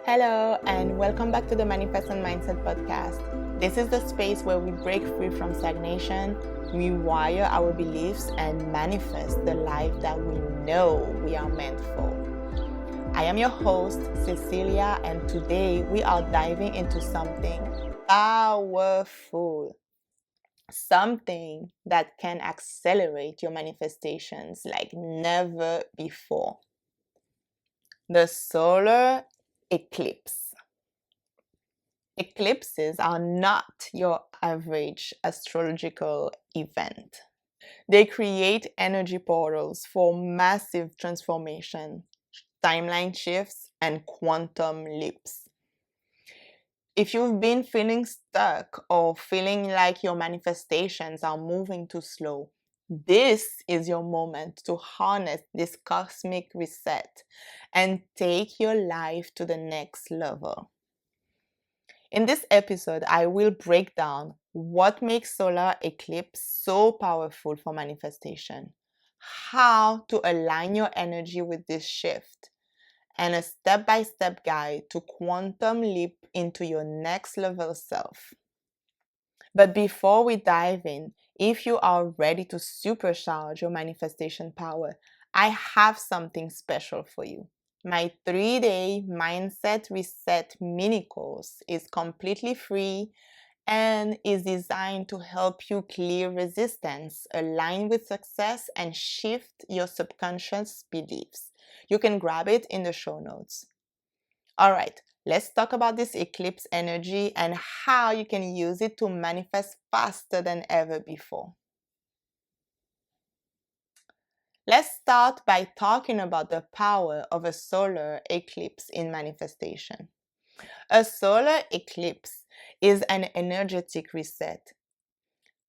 Hello, and welcome back to the Manifest and Mindset podcast. This is the space where we break free from stagnation, rewire our beliefs, and manifest the life that we know we are meant for. I am your host, Cécilia, and today we are diving into something powerful. Something that can accelerate your manifestations like never before. The solar eclipse. Eclipses are not your average astrological event. They create energy portals for massive transformation, timeline shifts, and quantum leaps. If you've been feeling stuck or feeling like your manifestations are moving too slow, this is your moment to harness this cosmic reset and take your life to the next level. In this episode, I will break down what makes solar eclipse so powerful for manifestation, how to align your energy with this shift, and a step-by-step guide to quantum leap into your next level self. But before we dive in, if you are ready to supercharge your manifestation power, I have something special for you. My 3-day Mindset Reset mini course is completely free and is designed to help you clear resistance, align with success, and shift your subconscious beliefs. You can grab it in the show notes. All right, let's talk about this eclipse energy and how you can use it to manifest faster than ever before. Let's start by talking about the power of a solar eclipse in manifestation. A solar eclipse is an energetic reset.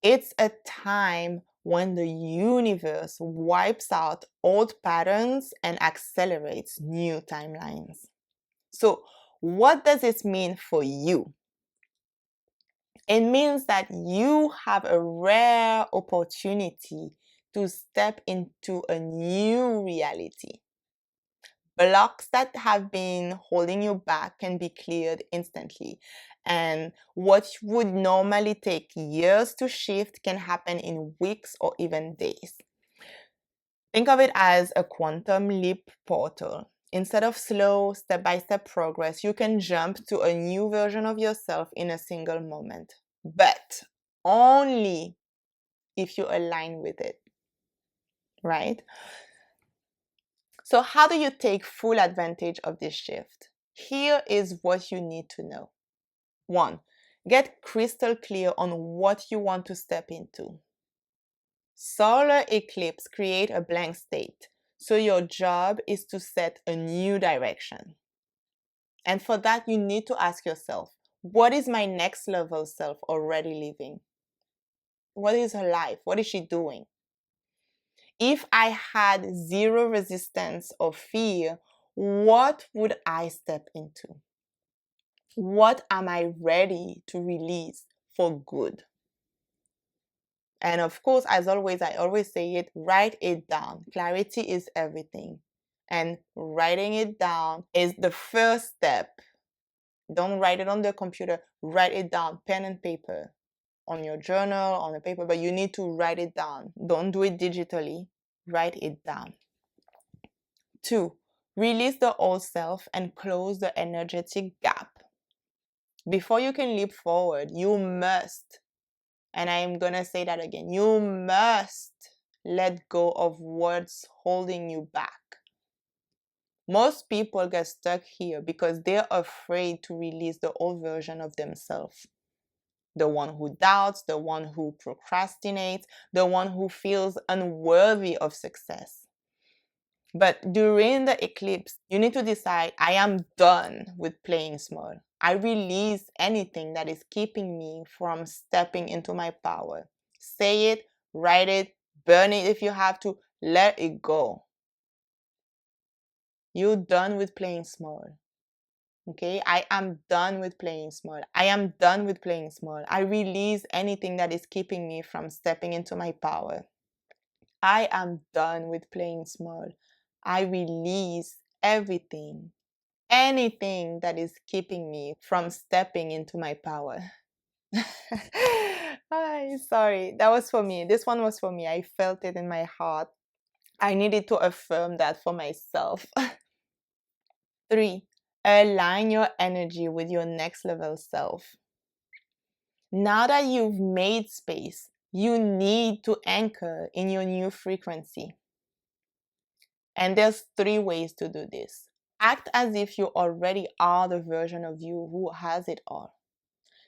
It's a time when the universe wipes out old patterns and accelerates new timelines. So, what does this mean for you? It means that you have a rare opportunity to step into a new reality. Blocks that have been holding you back can be cleared instantly. And what would normally take years to shift can happen in weeks or even days. Think of it as a quantum leap portal. Instead of slow, step-by-step progress, you can jump to a new version of yourself in a single moment. But only if you align with it, right? So how do you take full advantage of this shift? Here is what you need to know. 1. Get crystal clear on what you want to step into. Solar eclipse create a blank state, so your job is to set a new direction. And for that, you need to ask yourself, what is my next level self already living? What is her life? What is she doing? If I had zero resistance or fear, what would I step into? What am I ready to release for good? And of course, as always, I always say it, write it down. Clarity is everything. And writing it down is the first step. Don't write it on the computer. Write it down, pen and paper, on your journal, on a paper, but you need to write it down. Don't do it digitally. Write it down. 2. Release the old self and close the energetic gap. Before you can leap forward, you must, and I am going to say that again, you must let go of what's holding you back. Most people get stuck here because they're afraid to release the old version of themselves. The one who doubts, the one who procrastinates, the one who feels unworthy of success. But during the eclipse, you need to decide, I am done with playing small. I release anything that is keeping me from stepping into my power. Say it, write it, burn it if you have to, let it go. You're done with playing small. Okay, I am done with playing small. I am done with playing small. I release anything that is keeping me from stepping into my power. I am done with playing small. I release everything anything that is keeping me from stepping into my power. Sorry, that was for me. This one was for me. I felt it in my heart. I needed to affirm that for myself. 3. Align your energy with your next level self. Now that you've made space, you need to anchor in your new frequency. And there's 3 ways to do this. Act as if you already are the version of you who has it all.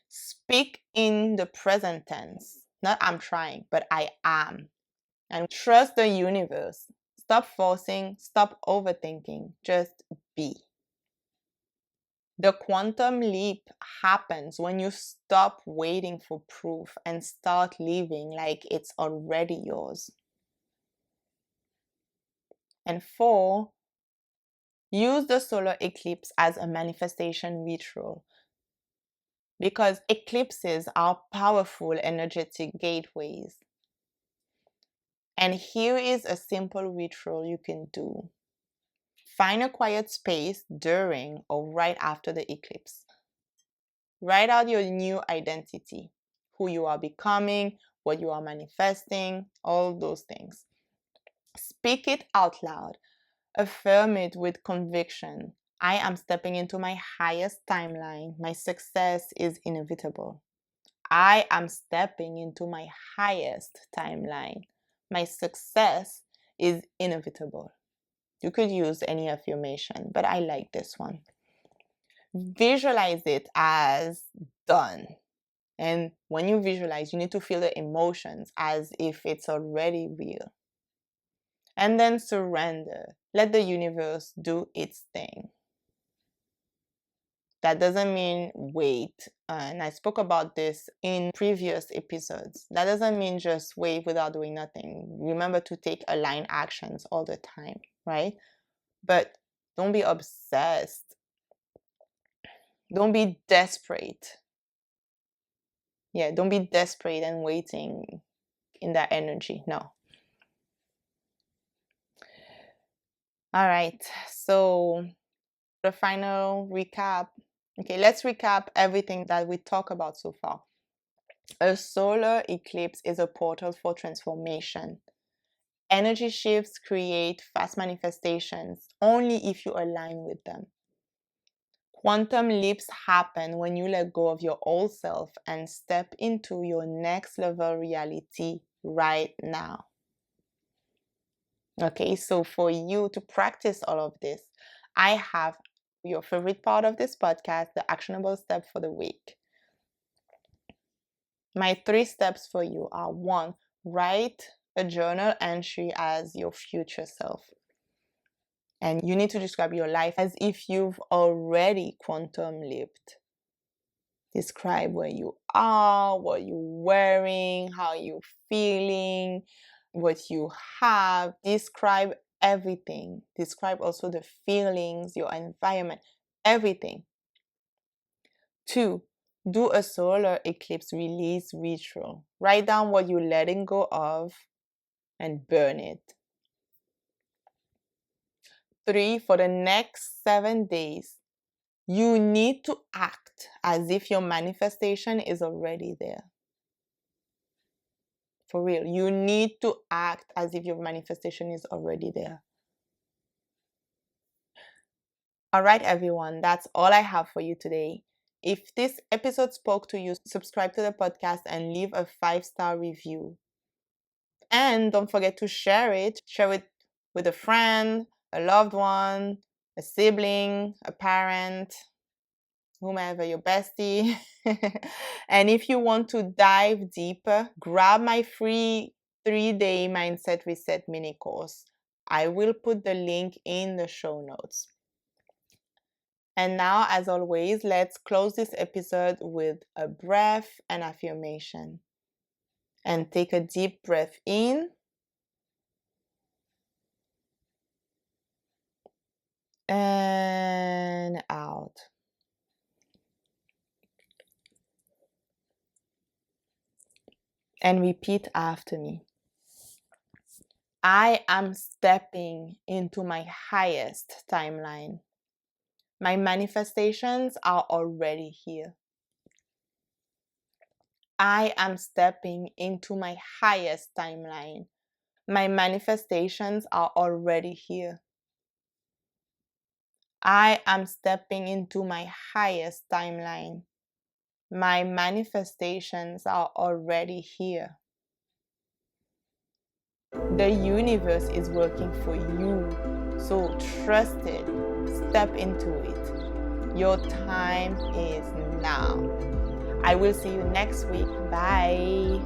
Speak in the present tense. Not I'm trying, but I am. And trust the universe. Stop forcing, stop overthinking, just be. The quantum leap happens when you stop waiting for proof and start living like it's already yours. And 4, use the solar eclipse as a manifestation ritual, because eclipses are powerful energetic gateways. And here is a simple ritual you can do. Find a quiet space during or right after the eclipse. Write out your new identity, who you are becoming, what you are manifesting, all those things. Speak it out loud. Affirm it with conviction. I am stepping into my highest timeline. My success is inevitable. I am stepping into my highest timeline. My success is inevitable. You could use any affirmation, but I like this one. Visualize it as done. And when you visualize, you need to feel the emotions as if it's already real. And then surrender. Let the universe do its thing. That doesn't mean wait. And I spoke about this in previous episodes. That doesn't mean just wait without doing nothing. Remember to take aligned actions all the time, right? But don't be obsessed. Don't be desperate. Yeah, don't be desperate and waiting in that energy. No. All right. So the final recap. Okay, let's recap everything that we talked about so far. A solar eclipse is a portal for transformation. Energy shifts create fast manifestations only if you align with them. Quantum leaps happen when you let go of your old self and step into your next level reality right now. Okay, so for you to practice all of this, I have your favorite part of this podcast, the actionable step for the week. My 3 steps for you are: 1, write a journal entry as your future self. And you need to describe your life as if you've already quantum leaped. Describe where you are, what you're wearing, how you're feeling, what you have. Describe everything. Describe also the feelings, your environment, everything. 2, do a solar eclipse release ritual. Write down what you're letting go of and burn it. 3, for the next 7 days, you need to act as if your manifestation is already there. For real, you need to act as if your manifestation is already there. All right, everyone, that's all I have for you today. If this episode spoke to you, subscribe to the podcast and leave a 5-star review. And don't forget to share it. Share it with a friend, a loved one, a sibling, a parent, whomever, your bestie. And if you want to dive deeper, grab my free 3-day mindset reset mini course. I will put the link in the show notes. And now, as always, let's close this episode with a breath and affirmation. And take a deep breath in. And out. And repeat after me. I am stepping into my highest timeline. My manifestations are already here. I am stepping into my highest timeline. My manifestations are already here. I am stepping into my highest timeline. My manifestations are already here. The universe is working for you, so trust it. Step into it. Your time is now. I will see you next week. Bye.